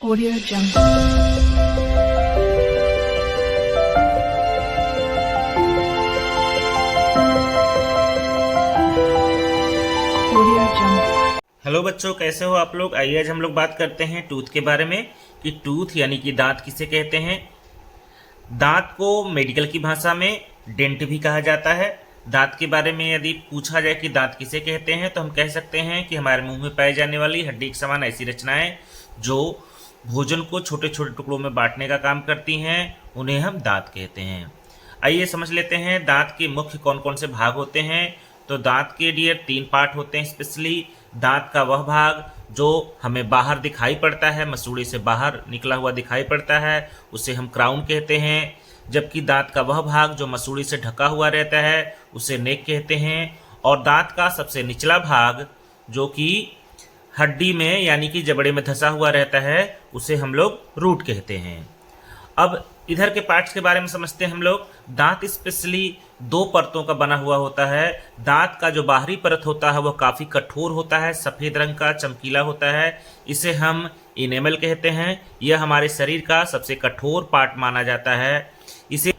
Audio Jungle. Audio Jungle. Hello बच्चों, कैसे हो आप लोग। आइए आज हम लोग बात करते हैं टूथ के बारे में कि टूथ यानी कि दांत किसे कहते हैं। दांत को मेडिकल की भाषा में डेंट भी कहा जाता है। दांत के बारे में यदि पूछा जाए कि दांत किसे कहते हैं तो हम कह सकते हैं कि हमारे मुंह में पाई जाने वाली हड्डी के समान ऐसी रचनाएं जो भोजन को छोटे छोटे टुकड़ों में बांटने का काम करती हैं, उन्हें हम दांत कहते हैं। आइए समझ लेते हैं दांत के मुख्य कौन कौन से भाग होते हैं। तो दांत के डियर 3 पार्ट होते हैं स्पेशली। दांत का वह भाग जो हमें बाहर दिखाई पड़ता है, मसूड़े से बाहर निकला हुआ दिखाई पड़ता है, उसे हम क्राउन कहते हैं। जबकि दांत का वह भाग जो मसूड़े से ढका हुआ रहता है उसे नेक कहते हैं। और दांत का सबसे निचला भाग जो कि हड्डी में यानी कि जबड़े में धंसा हुआ रहता है उसे हम लोग रूट कहते हैं। अब इधर के पार्ट्स के बारे में समझते हैं हम लोग। दांत स्पेशली 2 परतों का बना हुआ होता है। दांत का जो बाहरी परत होता है वह काफ़ी कठोर होता है, सफ़ेद रंग का चमकीला होता है, इसे हम इनेमल कहते हैं। यह हमारे शरीर का सबसे कठोर पार्ट माना जाता है। इसे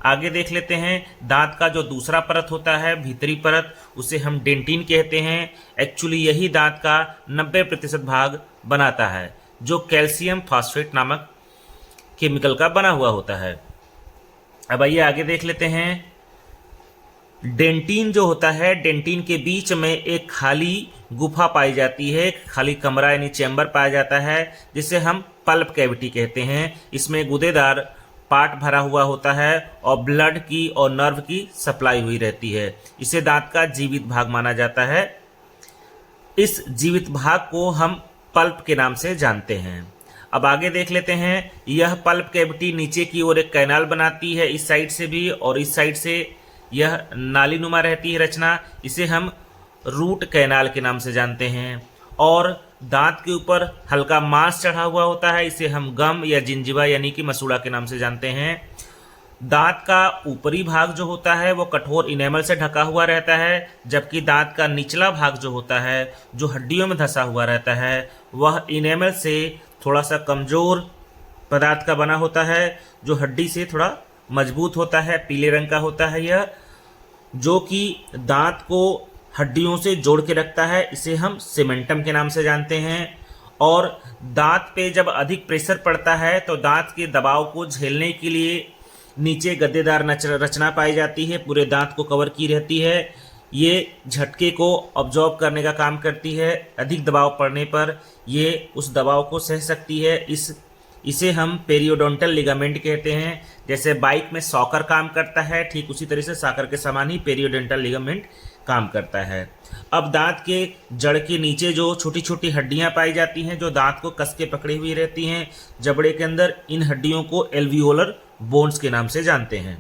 आगे देख लेते हैं। दांत का जो दूसरा परत होता है, भीतरी परत, उसे हम डेंटिन कहते हैं। एक्चुअली यही दांत का 90% भाग बनाता है जो कैल्शियम फॉस्फेट नामक केमिकल का बना हुआ होता है। अब आइए आगे देख लेते हैं। डेंटिन जो होता है, डेंटिन के बीच में एक खाली गुफा पाई जाती है, खाली कमरा यानी चैम्बर पाया जाता है जिसे हम पल्प कैविटी कहते हैं। इसमें गुदेदार पार्ट भरा हुआ होता है और ब्लड की और नर्व की सप्लाई हुई रहती है। इसे दांत का जीवित भाग माना जाता है। इस जीवित भाग को हम पल्प के नाम से जानते हैं। अब आगे देख लेते हैं। यह पल्प कैविटी नीचे की ओर एक कैनाल बनाती है, इस साइड से भी और इस साइड से यह नालीनुमा रहती है रचना। इसे हम रूट कैनाल के नाम से जानते हैं। और दांत के ऊपर हल्का मांस चढ़ा हुआ होता है, इसे हम गम या जिंजिवा यानी कि मसूड़ा के नाम से जानते हैं। दांत का ऊपरी भाग जो होता है वो कठोर इनेमल से ढका हुआ रहता है, जबकि दांत का निचला भाग जो होता है, जो हड्डियों में धंसा हुआ रहता है, वह इनेमल से थोड़ा सा कमज़ोर पदार्थ का बना होता है, जो हड्डी से थोड़ा मजबूत होता है, पीले रंग का होता है यह, जो कि दांत को हड्डियों से जोड़ के रखता है। इसे हम सीमेंटम के नाम से जानते हैं। और दांत पे जब अधिक प्रेशर पड़ता है तो दांत के दबाव को झेलने के लिए नीचे गद्देदार रचना पाई जाती है, पूरे दांत को कवर की रहती है। ये झटके को ऑब्जॉर्ब करने का काम करती है। अधिक दबाव पड़ने पर ये उस दबाव को सह सकती है। इसे हम पेरियोडोंटल लिगामेंट कहते हैं। जैसे बाइक में सॉकर काम करता है, ठीक उसी तरह से सॉकर के समान ही पेरियोडोंटल लिगामेंट काम करता है। अब दांत के जड़ के नीचे जो छोटी छोटी हड्डियां पाई जाती हैं जो दांत को कस के पकड़ी हुई रहती हैं जबड़े के अंदर, इन हड्डियों को एल्वियोलर बोन्स के नाम से जानते हैं।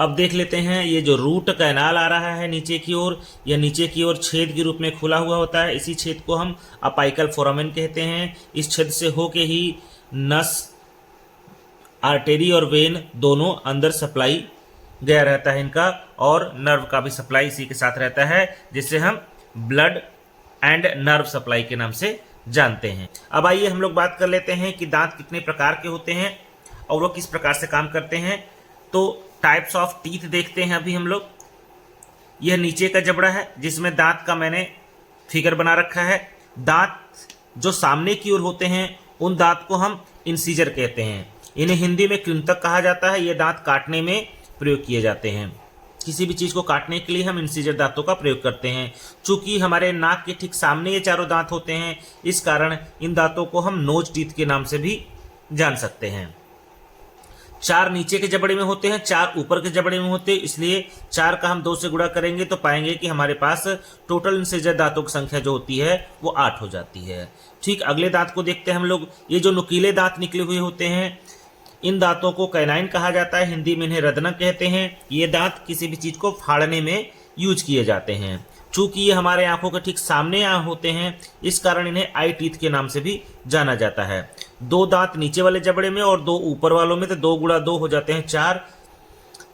अब देख लेते हैं। ये जो रूट कैनाल आ रहा है नीचे की ओर, यह नीचे की ओर छेद के रूप में खुला हुआ होता है। इसी छेद को हम अपाइकल फोरामेन कहते हैं। इस छेद से होके ही नस, आर्टेरी और वेन दोनों अंदर सप्लाई गया रहता है इनका, और नर्व का भी सप्लाई इसी के साथ रहता है, जिसे हम ब्लड एंड नर्व सप्लाई के नाम से जानते हैं। अब आइए हम लोग बात कर लेते हैं कि दांत कितने प्रकार के होते हैं और वो किस प्रकार से काम करते हैं। तो टाइप्स ऑफ टीथ देखते हैं अभी हम लोग। यह नीचे का जबड़ा है जिसमें दांत का मैंने फिगर बना रखा है। दांत जो सामने की ओर होते हैं उन दांत को हम इंसीजर कहते हैं। इन्हें हिंदी में कृंतक कहा जाता है। ये दांत काटने में प्रयोग किए जाते हैं। किसी भी चीज़ को काटने के लिए हम इंसीजर दांतों का प्रयोग करते हैं। चूंकि हमारे नाक के ठीक सामने ये चारों दांत होते हैं, इस कारण इन दांतों को हम नोज टीथ के नाम से भी जान सकते हैं। 4 नीचे के जबड़े में होते हैं, 4 ऊपर के जबड़े में होते हैं, इसलिए 4 का हम 2 से गुणा करेंगे तो पाएंगे कि हमारे पास टोटल इंसीजर दांतों की संख्या जो होती है वो 8 हो जाती है। ठीक अगले दांत को देखते हैं हम लोग। ये जो नुकीले दांत निकले हुए होते हैं, इन दांतों को कैनाइन कहा जाता है, हिंदी में इन्हें रदनक कहते हैं। ये दांत किसी भी चीज़ को फाड़ने में यूज किए जाते हैं। चूंकि ये हमारे आंखों के ठीक सामने होते हैं, इस कारण इन्हें आई टीथ के नाम से भी जाना जाता है। 2 दांत नीचे वाले जबड़े में और 2 ऊपर वालों में, तो 2 गुणा 2 हो जाते हैं 4।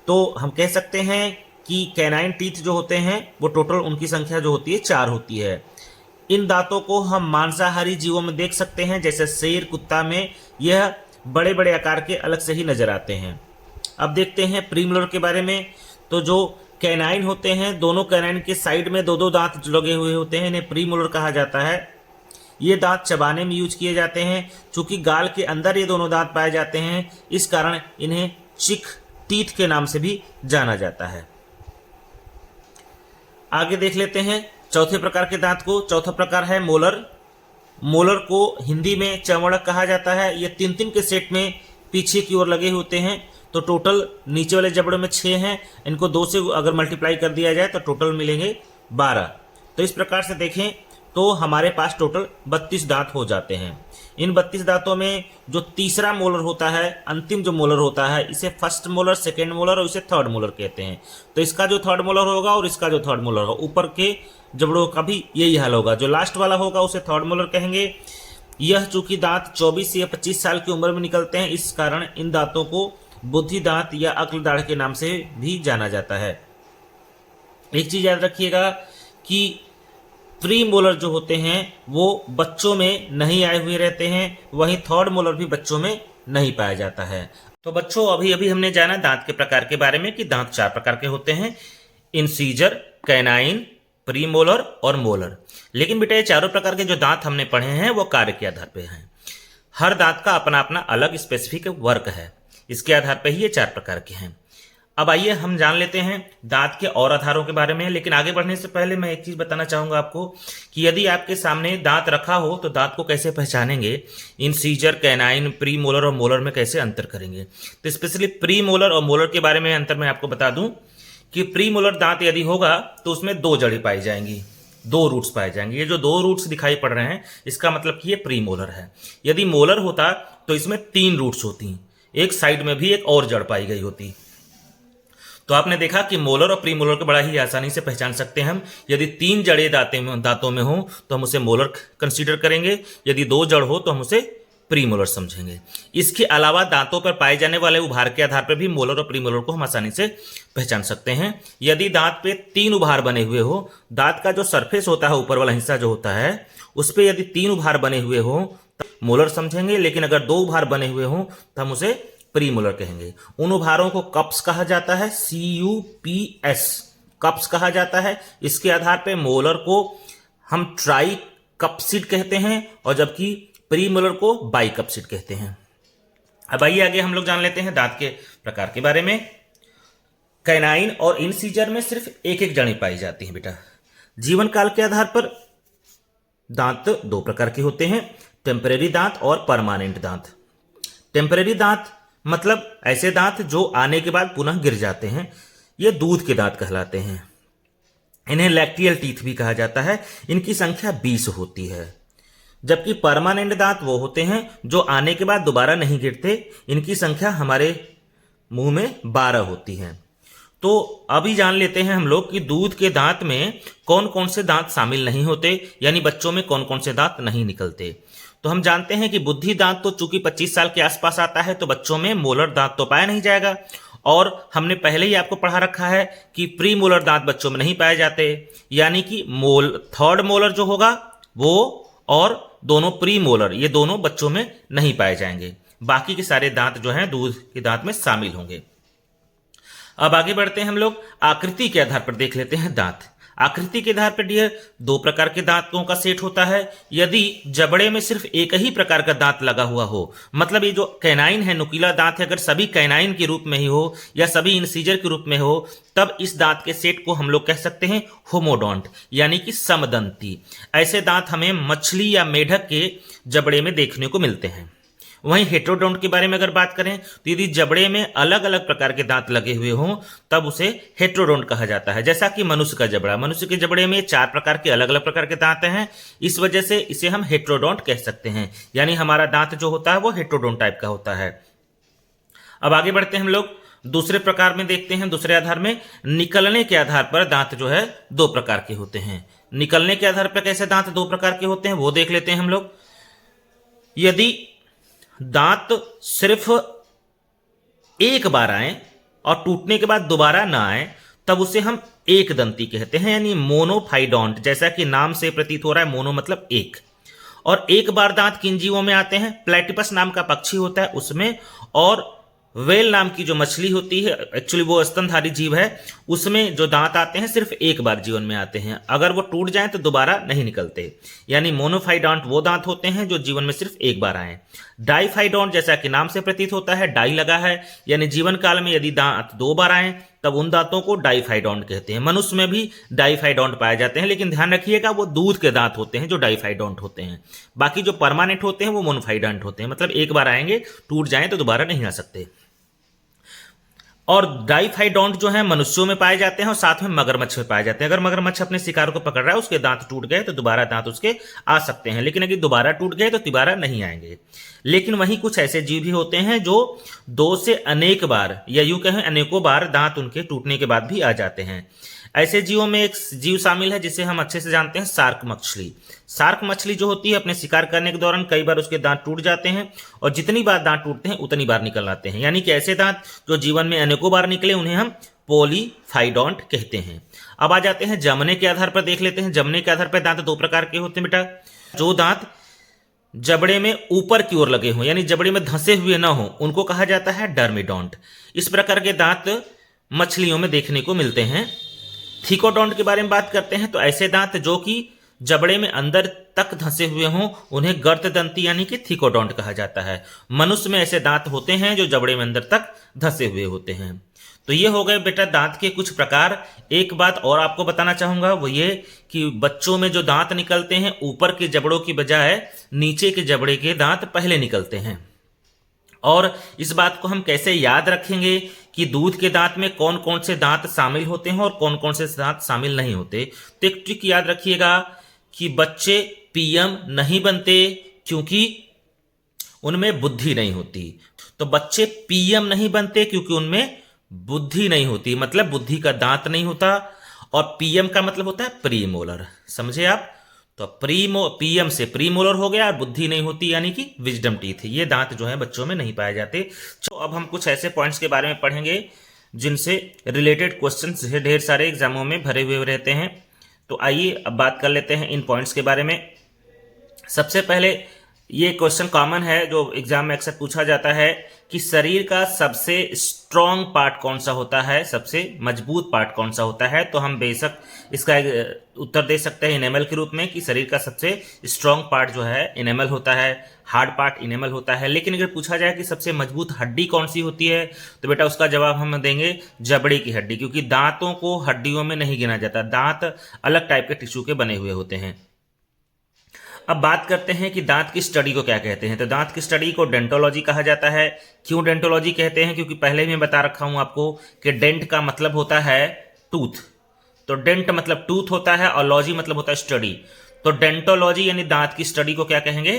तो हम कह सकते हैं कि कैनाइन टीथ जो होते हैं वो टोटल उनकी संख्या जो होती है 4 होती है। इन दांतों को हम मांसाहारी जीवों में देख सकते हैं, जैसे शेर, कुत्ता में यह बड़े बड़े आकार के अलग से ही नजर आते हैं। अब देखते हैं प्रीमोलर के बारे में। तो जो कैनाइन होते हैं, दोनों कैनाइन के साइड में दो दो दांत लगे हुए होते हैं, इन्हें प्रीमोलर कहा जाता है। ये दांत चबाने में यूज किए जाते हैं। चूंकि गाल के अंदर ये दोनों दांत पाए जाते हैं, इस कारण इन्हें चिक टीथ के नाम से भी जाना जाता है। आगे देख लेते हैं चौथे प्रकार के दांत को। चौथा प्रकार है मोलर। मोलर को हिंदी में चमड़क कहा जाता है। ये तीन तीन के सेट में पीछे की ओर लगे होते हैं। तो टोटल नीचे वाले जबड़ों में 6 हैं, इनको 2 से अगर मल्टीप्लाई कर दिया जाए तो टोटल मिलेंगे 12। तो इस प्रकार से देखें तो हमारे पास टोटल 32 दांत हो जाते हैं। इन 32 दांतों में जो तीसरा मोलर होता है, अंतिम जो मोलर होता है, इसे फर्स्ट मोलर, सेकेंड मोलर और इसे थर्ड मोलर कहते हैं। तो इसका जो थर्ड मोलर होगा और इसका जो थर्ड मोलर होगा, ऊपर के जबड़ों का भी यही हाल होगा। जो लास्ट वाला होगा उसे थर्ड मोलर कहेंगे। यह चूंकि दांत 24 या 25 साल की उम्र में निकलते हैं, इस कारण इन दांतों को बुद्धि दांत या अक्ल दाढ़ के नाम से भी जाना जाता है। एक चीज याद रखिएगा कि प्री मोलर जो होते हैं वो बच्चों में नहीं आए हुए रहते हैं, वहीं थर्ड मोलर भी बच्चों में नहीं पाया जाता है। तो बच्चों, अभी अभी हमने जाना दांत के प्रकार के बारे में कि दांत 4 प्रकार के होते हैं, इंसीजर, कैनाइन, प्री मोलर और मोलर। लेकिन बेटा ये चारों प्रकार के जो दांत हमने पढ़े हैं वो कार्य के आधार पर हैं। हर दांत का अपना अपना अलग स्पेसिफिक वर्क है, इसके आधार पर ही ये 4 प्रकार के हैं। अब आइए हम जान लेते हैं दांत के और आधारों के बारे में। लेकिन आगे बढ़ने से पहले मैं एक चीज बताना चाहूंगा आपको कि यदि आपके सामने दांत रखा हो तो दांत को कैसे पहचानेंगे, इंसीजर, कैनाइन, प्री मोलर और मोलर में कैसे अंतर करेंगे। तो स्पेशली प्री मोलर और मोलर के बारे में अंतर मैं आपको बता दूं कि प्री मोलर दांत यदि होगा तो उसमें 2 जड़ें पाई जाएंगी, 2 रूट्स पाए जाएंगे। ये जो 2 रूट्स दिखाई पड़ रहे हैं इसका मतलब कि ये प्री मोलर है। यदि मोलर होता तो इसमें 3 रूट्स होती, एक साइड में भी एक और जड़ पाई गई होती। तो आपने देखा कि मोलर और प्री मोलर को बड़ा ही आसानी से पहचान सकते हैं हम। यदि 3 जड़ें दांतों में हो तो हम उसे मोलर कंसीडर करेंगे, यदि 2 जड़ हो तो हम उसे प्री मोलर समझेंगे। इसके अलावा दांतों पर पाए जाने वाले उभार के आधार पर भी मोलर और प्री मोलर को हम आसानी से पहचान सकते हैं। यदि दांत पे 3 उभार बने हुए हो, दांत का जो सरफेस होता है, ऊपर वाला हिस्सा जो होता है, उस पर यदि 3 उभार बने हुए हो तो मोलर समझेंगे। लेकिन अगर 2 उभार बने हुए हो तो हम उसे प्री मोलर कहेंगे। उन उभारों को कप्स कहा जाता है, CUPS, कप्स कहा जाता है। इसके आधार पर मोलर को हम ट्राई कप्सिड कहते हैं और जबकि प्री मोलर को बाई कप्सिड कहते हैं। अब आइए आगे हम लोग जान लेते हैं दांत के प्रकार के बारे में। कैनाइन और इंसीजर में सिर्फ एक एक जड़ें पाई जाती हैं बेटा। जीवन काल के आधार पर दांत 2 प्रकार के होते हैं, टेम्परेरी दांत और परमानेंट दांत। टेम्परेरी दांत मतलब ऐसे दांत जो आने के बाद पुनः गिर जाते हैं, ये दूध के दांत कहलाते हैं। इन्हें लैक्टियल टीथ भी कहा जाता है। इनकी संख्या 20 होती है। जबकि परमानेंट दांत वो होते हैं जो आने के बाद दोबारा नहीं गिरते, इनकी संख्या हमारे मुंह में 12 होती है। तो अभी जान लेते हैं हम लोग कि दूध के दांत में कौन कौन से दांत शामिल नहीं होते, यानी बच्चों में कौन कौन से दांत नहीं निकलते। तो हम जानते हैं कि बुद्धि दांत तो चूंकि 25 साल के आसपास आता है, तो बच्चों में मोलर दांत तो पाया नहीं जाएगा। और हमने पहले ही आपको पढ़ा रखा है कि प्री मोलर दांत बच्चों में नहीं पाए जाते, यानी कि थर्ड मोलर जो होगा वो और दोनों प्री मोलर, ये दोनों बच्चों में नहीं पाए जाएंगे। बाकी के सारे दांत जो हैं दूध के दांत में शामिल होंगे। अब आगे बढ़ते हैं हम लोग, आकृति के आधार पर देख लेते हैं दांत। आकृति के आधार पर डियर 2 प्रकार के दांतों का सेट होता है। यदि जबड़े में सिर्फ एक ही प्रकार का दांत लगा हुआ हो, मतलब ये जो कैनाइन है, नुकीला दांत है, अगर सभी कैनाइन के रूप में ही हो या सभी इंसीजर के रूप में हो, तब इस दांत के सेट को हम लोग कह सकते हैं होमोडोंट, यानी कि समदंती। ऐसे दांत हमें मछली या मेढक के जबड़े में देखने को मिलते हैं। वहीं हेट्रोडोंट के बारे में अगर बात करें तो यदि जबड़े में अलग अलग प्रकार के दांत लगे हुए हों तब उसे हेट्रोडोंट कहा जाता है। जैसा कि मनुष्य का जबड़ा, मनुष्य के जबड़े में 4 प्रकार के अलग अलग प्रकार के दांत हैं, इस वजह से इसे हम हेट्रोडोंट कह सकते हैं, यानी हमारा दांत जो होता है वो हेट्रोडोंट टाइप का होता है। अब आगे बढ़ते हैं हम लोग दूसरे प्रकार में देखते हैं। दूसरे आधार में निकलने के आधार पर दांत जो है 2 प्रकार के होते हैं। निकलने के आधार पर कैसे दांत 2 प्रकार के होते हैं वो देख लेते हैं हम लोग। यदि दांत सिर्फ एक बार आए और टूटने के बाद दोबारा ना आए तब उसे हम एक दंती कहते हैं, यानी मोनोफाइडोंट। जैसा कि नाम से प्रतीत हो रहा है, मोनो मतलब एक। और एक बार दांत किन जीवों में आते हैं? प्लेटिपस नाम का पक्षी होता है उसमें, और वेल नाम की जो मछली होती है, एक्चुअली वो स्तनधारी जीव है, उसमें जो दांत आते हैं सिर्फ एक बार जीवन में आते हैं। अगर वो टूट जाएं तो दोबारा नहीं निकलते। यानी मोनोफाइडोंट वो दांत होते हैं जो जीवन में सिर्फ एक बार आए। डाइफाइडोंट, जैसा कि नाम से प्रतीत होता है, डाई लगा है, यानी जीवन काल में यदि दांत दो बार आए तब उन दांतों को डाइफाइडोंट कहते हैं। मनुष्य में भी डाइफाइडोंट पाए जाते हैं, लेकिन ध्यान रखिएगा वो दूध के दांत होते हैं जो डाइफाइडोंट होते हैं। बाकी जो परमानेंट होते हैं वो मोनोफाइडोंट होते हैं, मतलब एक बार आएंगे, टूट जाएं तो दोबारा नहीं आ सकते। और डाइफाइडोंट जो है मनुष्यों में पाए जाते हैं और साथ में मगरमच्छ में पाए जाते हैं। अगर मगरमच्छ अपने शिकार को पकड़ रहा है, उसके दांत टूट गए तो दोबारा दांत उसके आ सकते हैं, लेकिन अगर दोबारा टूट गए तो दोबारा नहीं आएंगे। लेकिन वहीं कुछ ऐसे जीव भी होते हैं जो दो से अनेक बार, या यूं कहें अनेकों बार, दांत उनके टूटने के बाद भी आ जाते हैं। ऐसे जीवों में एक जीव शामिल है जिसे हम अच्छे से जानते हैं, शार्क मछली। शार्क मछली जो होती है, अपने शिकार करने के दौरान कई बार उसके दांत टूट जाते हैं, और जितनी बार दांत टूटते हैं उतनी बार निकल आते हैं। यानी कि ऐसे दांत जो जीवन में अनेकों बार निकले उन्हें हम पॉलीफाइडोंट कहते हैं। अब आ जाते हैं जमने के आधार पर, देख लेते हैं। जमने के आधार पर दांत दो प्रकार के होते हैं बेटा। जो दांत जबड़े में ऊपर की ओर लगे हों, यानी जबड़े में धंसे हुए ना हो, उनको कहा जाता है डर्मिडोंट। इस प्रकार के दांत मछलियों में देखने को मिलते हैं। थिकोडोंट के बारे में बात करते हैं, तो ऐसे दांत जो कि जबड़े में अंदर तक धंसे हुए हों उन्हें गर्तदंती यानी कि थिकोडोंट कहा जाता है। मनुष्य में ऐसे दांत होते हैं जो जबड़े में अंदर तक धंसे हुए होते हैं। तो ये हो गए बेटा दांत के कुछ प्रकार। एक बात और आपको बताना चाहूंगा, वो ये कि बच्चों में जो दांत निकलते हैं, ऊपर के जबड़ों की बजाय नीचे के जबड़े के दांत पहले निकलते हैं। और इस बात को हम कैसे याद रखेंगे कि दूध के दांत में कौन कौन से दांत शामिल होते हैं और कौन कौन से दांत शामिल नहीं होते। तो एक ट्रिक याद रखिएगा कि बच्चे पीएम नहीं बनते क्योंकि उनमें बुद्धि नहीं होती। तो बच्चे पीएम नहीं बनते क्योंकि उनमें बुद्धि नहीं होती, मतलब बुद्धि का दांत नहीं होता। और पीएम का मतलब होता है प्रीमोलर, समझे आप? तो पीएम से प्रीमोलर हो गया, और बुद्धि नहीं होती यानी कि विजडम टीथ। ये दांत जो है बच्चों में नहीं पाए जाते। तो अब हम कुछ ऐसे पॉइंट्स के बारे में पढ़ेंगे जिनसे रिलेटेड क्वेश्चंस ढेर सारे एग्जामों में भरे हुए रहते हैं। तो आइए अब बात कर लेते हैं इन पॉइंट्स के बारे में। सबसे पहले ये क्वेश्चन कॉमन है जो एग्जाम में अक्सर पूछा जाता है कि शरीर का सबसे स्ट्रॉन्ग पार्ट कौन सा होता है, सबसे मजबूत पार्ट कौन सा होता है। तो हम बेशक इसका उत्तर दे सकते हैं इनेमल के रूप में कि शरीर का सबसे स्ट्रॉन्ग पार्ट जो है इनेमल होता है, हार्ड पार्ट इनेमल होता है। लेकिन अगर पूछा जाए कि सबसे मजबूत हड्डी कौन सी होती है, तो बेटा उसका जवाब हम देंगे जबड़े की हड्डी, क्योंकि दांतों को हड्डियों में नहीं गिना जाता। दांत अलग टाइप के टिश्यू के बने हुए होते हैं। अब बात करते हैं कि दांत की स्टडी को क्या कहते हैं। तो दांत की स्टडी को डेंटोलॉजी कहा जाता है। क्यों डेंटोलॉजी कहते हैं? क्योंकि पहले ही मैं बता रखा हूं आपको कि डेंट का मतलब होता है टूथ। तो डेंट मतलब टूथ होता है और लॉजी मतलब होता है स्टडी। तो डेंटोलॉजी यानी दांत की स्टडी को क्या कहेंगे?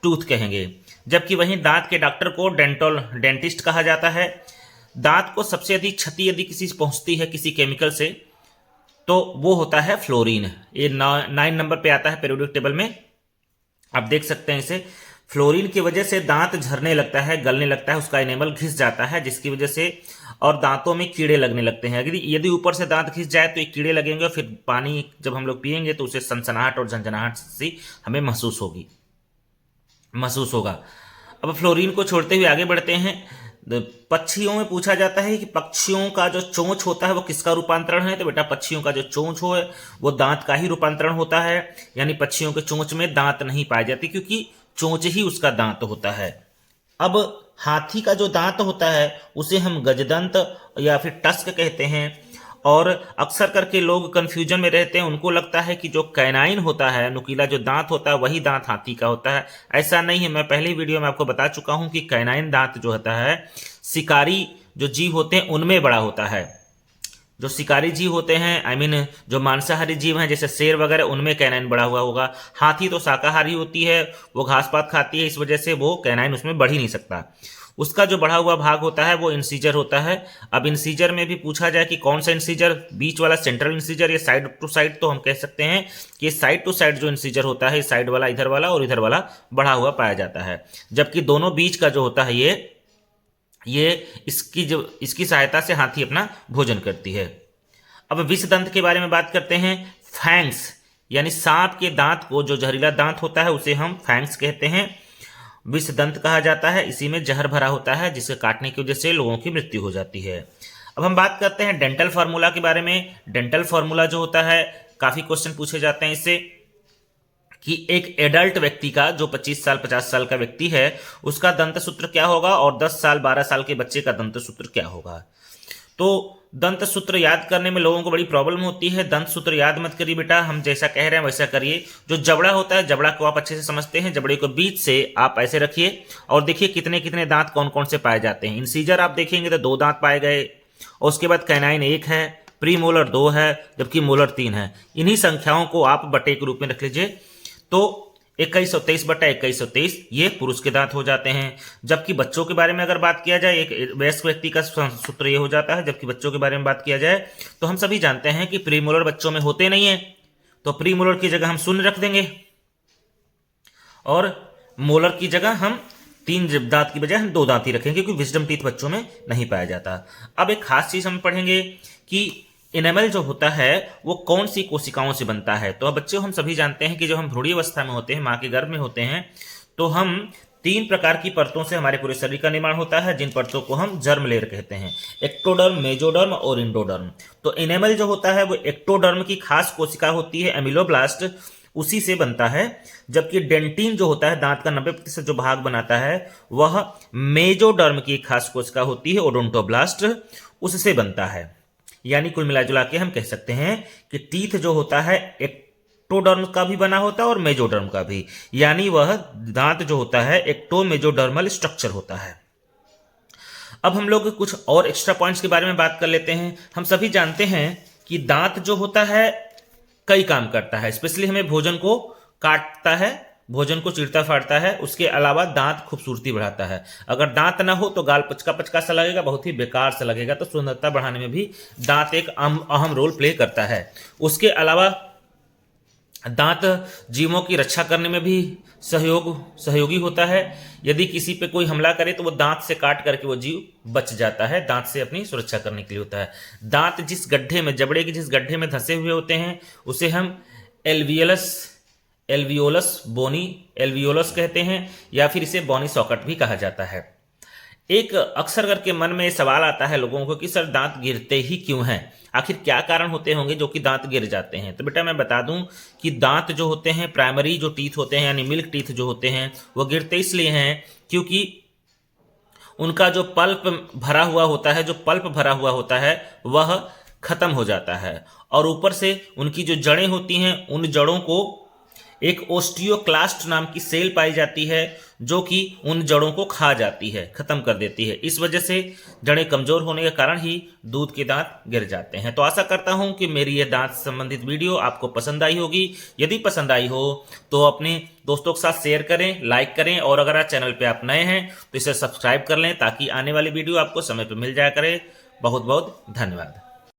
टूथ कहेंगे। जबकि वहीं दांत के डॉक्टर को डेंटिस्ट कहा जाता है। दांत को सबसे अधिक क्षति यदि किसी से पहुंचती है किसी केमिकल से, तो वो होता है फ्लोरीन। ये 9 नंबर पे आता है पीरियोडिक टेबल में, आप देख सकते हैं इसे। फ्लोरीन की वजह से दांत झरने लगता है, गलने लगता है, उसका इनेमल घिस जाता है, जिसकी वजह से और दांतों में कीड़े लगने लगते हैं। यदि ऊपर से दांत घिस जाए तो ये कीड़े लगेंगे, फिर पानी जब हम लोग पिएंगे तो उसे सनसनाहट और झंझनाहट सी हमें महसूस होगा। अब फ्लोरीन को छोड़ते हुए आगे बढ़ते हैं। पक्षियों में पूछा जाता है कि पक्षियों का जो चोंच होता है वो किसका रूपांतरण है। तो बेटा पक्षियों का जो चोंच हो वो दांत का ही रूपांतरण होता है, यानी पक्षियों के चोंच में दांत नहीं पाए जाते क्योंकि चोंच ही उसका दांत होता है। अब हाथी का जो दांत होता है उसे हम गजदंत या फिर टस्क कहते हैं। और अक्सर करके लोग कंफ्यूजन में रहते हैं, उनको लगता है कि जो कैनाइन होता है, नुकीला जो दांत होता है, वही दांत हाथी का होता है। ऐसा नहीं है। मैं पहली वीडियो में आपको बता चुका हूं कि कैनाइन दांत जो होता है शिकारी जो जीव होते हैं उनमें बड़ा होता है। जो शिकारी जीव होते हैं, जो मांसाहारी जीव हैं जैसे शेर वगैरह, उनमें कैनाइन बढ़ा हुआ होगा। हाथी तो शाकाहारी होती है, वो घास पात खाती है, इस वजह से वो कैनाइन उसमें बढ़ ही नहीं सकता। उसका जो बढ़ा हुआ भाग होता है वो इंसीजर होता है। अब इंसीजर में भी पूछा जाए कि कौन सा इंसीजर, बीच वाला सेंट्रल इंसीजर या साइड टू साइड, तो हम कह सकते हैं कि साइड टू साइड जो इंसीजर होता है, साइड वाला इधर वाला और इधर वाला बढ़ा हुआ पाया जाता है। जबकि दोनों बीच का जो होता है ये इसकी सहायता से हाथी अपना भोजन करती है। अब विष दंत के बारे में बात करते हैं। फैंग्स यानी सांप के दांत को, जो जहरीला दांत होता है उसे हम फैंग्स कहते हैं, विष दंत कहा जाता है। इसी में जहर भरा होता है जिसे काटने की वजह से लोगों की मृत्यु हो जाती है। अब हम बात करते हैं डेंटल फार्मूला के बारे में। डेंटल फार्मूला जो होता है, काफी क्वेश्चन पूछे जाते हैं इससे, कि एक एडल्ट व्यक्ति का, जो 25 साल 50 साल का व्यक्ति है, उसका दंत सूत्र क्या होगा और 10 साल 12 साल के बच्चे का दंत सूत्र क्या होगा। तो दंत सूत्र याद करने में लोगों को बड़ी प्रॉब्लम होती है। दंत सूत्र याद मत करिए बेटा, हम जैसा कह रहे हैं वैसा करिए। जो जबड़ा होता है, जबड़ा को आप अच्छे से समझते हैं, जबड़े को बीच से आप ऐसे रखिए और देखिए कितने कितने दांत कौन कौन से पाए जाते हैं। इंसीजर आप देखेंगे तो 2 दांत पाए गए, और उसके बाद कैनाइन 1 है, प्री मोलर 2 है, जबकि मोलर 3 है। इन्हीं संख्याओं को आप बटे के रूप में रख लीजिए, तो 2123 बटा 2123 ये पुरुष के दांत हो जाते हैं। जबकि बच्चों के बारे में अगर बात किया जाए, एक वयस्क व्यक्ति का सूत्र ये हो जाता है। जबकि बच्चों के बारे में बात किया जाए तो हम सभी जानते हैं कि प्रीमोलर बच्चों में होते नहीं है, तो प्रीमोलर की जगह हम 0 रख देंगे और मोलर की जगह हम 3 दांत की बजाय हम 2 दांत ही रखेंगे, क्योंकि विजडम टीथ बच्चों में नहीं पाया जाता। अब एक खास चीज हम पढ़ेंगे कि इनेमल जो होता है वो कौन सी कोशिकाओं से बनता है। तो अब बच्चों, हम सभी जानते हैं कि जब हम भ्रूण अवस्था में होते हैं, माँ के गर्भ में होते हैं, तो हम 3 प्रकार की परतों से हमारे पूरे शरीर का निर्माण होता है, जिन परतों को हम जर्म लेयर कहते हैं। एक्टोडर्म, मेजोडर्म और इंडोडर्म। तो इनेमल जो होता है वो एक्टोडर्म की खास कोशिका होती है, एमिलोब्लास्ट, उसी से बनता है। जबकि डेंटिन जो होता है, दांत का 90% जो भाग बनाता है, वह मेजोडर्म की खास कोशिका होती है, ओडोंटोब्लास्ट, उससे बनता है। यानी कुल मिला जुला के हम कह सकते हैं कि टीथ जो होता है एक्टोडर्म का भी बना होता है और मेजोडर्म का भी, यानी वह दांत जो होता है एक्टो मेजोडर्मल स्ट्रक्चर होता है। अब हम लोग कुछ और एक्स्ट्रा पॉइंट्स के बारे में बात कर लेते हैं। हम सभी जानते हैं कि दांत जो होता है कई काम करता है, स्पेशली हमें भोजन को काटता है, भोजन को चीरता फाड़ता है। उसके अलावा दांत खूबसूरती बढ़ाता है। अगर दांत ना हो तो गाल पचका पचका सा लगेगा, बहुत ही बेकार सा लगेगा। तो सुंदरता बढ़ाने में भी दांत एक अहम रोल प्ले करता है। उसके अलावा दांत जीवों की रक्षा करने में भी सहयोगी होता है। यदि किसी पे कोई हमला करे तो वो दांत से काट करके वो जीव बच जाता है, दांत से अपनी सुरक्षा करने के लिए होता है। दांत जिस गड्ढे में, जबड़े के जिस गड्ढे में धंसे हुए होते हैं, उसे हम एल्वियोलस बोनी एल्वियोलस कहते हैं, या फिर इसे बोनी सॉकेट भी कहा जाता है। एक अक्सर करके मन में सवाल आता है लोगों को कि सर दांत गिरते ही क्यों हैं, आखिर क्या कारण होते होंगे जो कि दांत गिर जाते हैं। तो बेटा मैं बता दूं कि दांत जो होते हैं, प्राइमरी जो टीथ होते हैं यानी मिल्क टीथ जो होते हैं, वो गिरते इसलिए हैं क्योंकि उनका जो पल्प भरा हुआ होता है वह खत्म हो जाता है, और ऊपर से उनकी जो जड़ें होती हैं, उन जड़ों को एक ओस्टियोक्लास्ट नाम की सेल पाई जाती है, जो कि उन जड़ों को खा जाती है, खत्म कर देती है। इस वजह से जड़ें कमजोर होने के कारण ही दूध के दांत गिर जाते हैं। तो आशा करता हूं कि मेरी ये दांत संबंधित वीडियो आपको पसंद आई होगी। यदि पसंद आई हो तो अपने दोस्तों के साथ शेयर करें, लाइक करें, और अगर आप चैनल पे आप नए हैं तो इसे सब्सक्राइब कर लें, ताकि आने वाली वीडियो आपको समय पर मिल जाया करे। बहुत बहुत धन्यवाद।